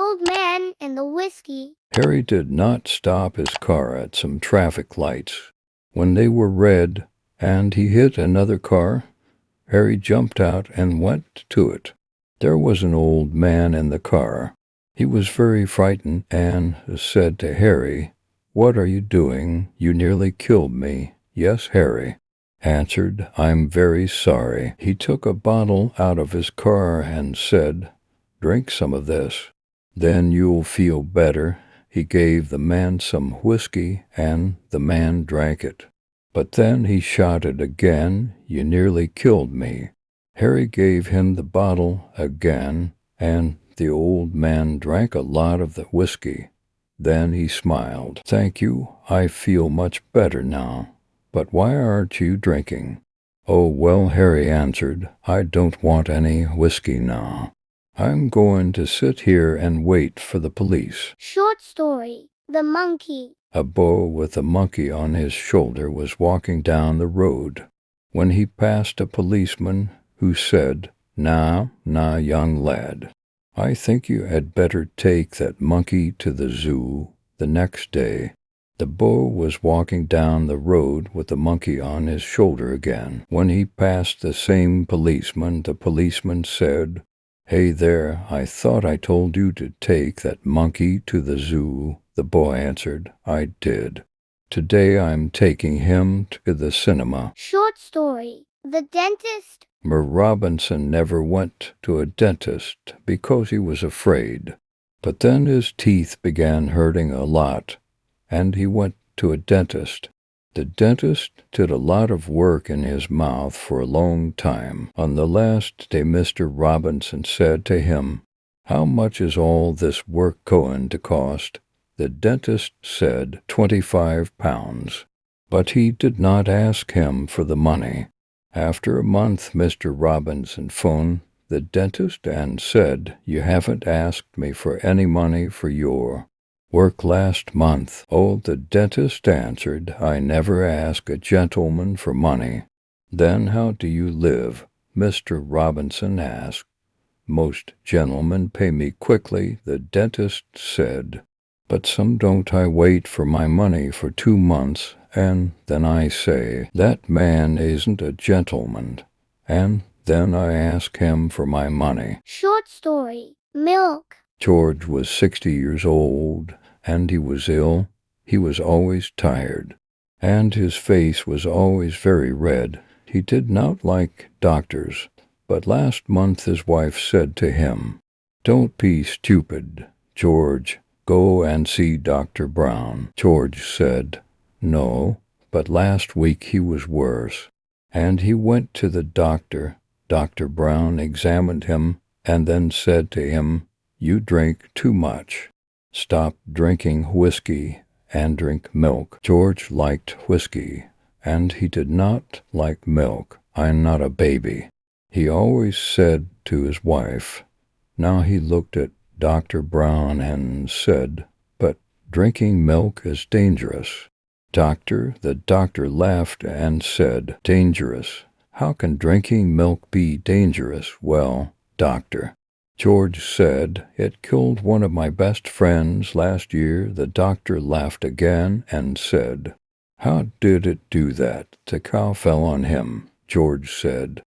old man and the whiskey. Harry did not stop his car at some traffic lights. When they were red and he hit another car, Harry jumped out and went to it. There was an old man in the car. He was very frightened and said to Harry, "What are you doing? You nearly killed me." "Yes, Harry," answered, "I'm very sorry." He took a bottle out of his car and said, "Drink some of this. Then you'll feel better." He gave the man some whiskey, and the man drank it. But then he shouted again, "You nearly killed me." Harry gave him the bottle again, and the old man drank a lot of the whiskey. Then he smiled. "Thank you, I feel much better now. But why aren't you drinking?" "Oh, well," Harry answered, "I don't want any whiskey now. I'm going to sit here and wait for the police." Short story, The Monkey. A boy with a monkey on his shoulder was walking down the road when he passed a policeman who said, Now, young lad, I think you had better take that monkey to the zoo the next day." The boy was walking down the road with the monkey on his shoulder again. When he passed the same policeman, the policeman said, "Hey there, I thought I told you to take that monkey to the zoo." The boy answered, "I did. Today I'm taking him to the cinema." Short story, The Dentist. Mer Robinson never went to a dentist because he was afraid. But then his teeth began hurting a lot, and he went to a dentist. The dentist did a lot of work in his mouth for a long time. On the last day, Mr. Robinson said to him, "How much is all this work going to cost?" The dentist said 25 pounds. But he did not ask him for the money. After a month, Mr. Robinson phoned the dentist and said, "You haven't asked me for any money for your work last month." "Oh," the dentist answered, "I never ask a gentleman for money." "Then how do you live?" Mr. Robinson asked. "Most gentlemen pay me quickly," the dentist said. "But some don't. I wait for my money for 2 months, and then I say, 'That man isn't a gentleman,' and then I ask him for my money." Short story, Milk. George was 60 years old, and he was ill. He was always tired, and his face was always very red. He did not like doctors, but last month his wife said to him, "Don't be stupid, George. Go and see Dr. Brown." George said, "No," but last week he was worse. And he went to the doctor. Dr. Brown examined him and then said to him, "You drink too much. Stop drinking whiskey and drink milk." George liked whiskey, and he did not like milk. "I'm not a baby," he always said to his wife. Now he looked at Dr. Brown and said, "But drinking milk is dangerous." The doctor laughed and said, "Dangerous? How can drinking milk be dangerous?" "Well, doctor," George said, "it killed one of my best friends last year." The doctor laughed again and said, "How did it do that?" "The cow fell on him," George said.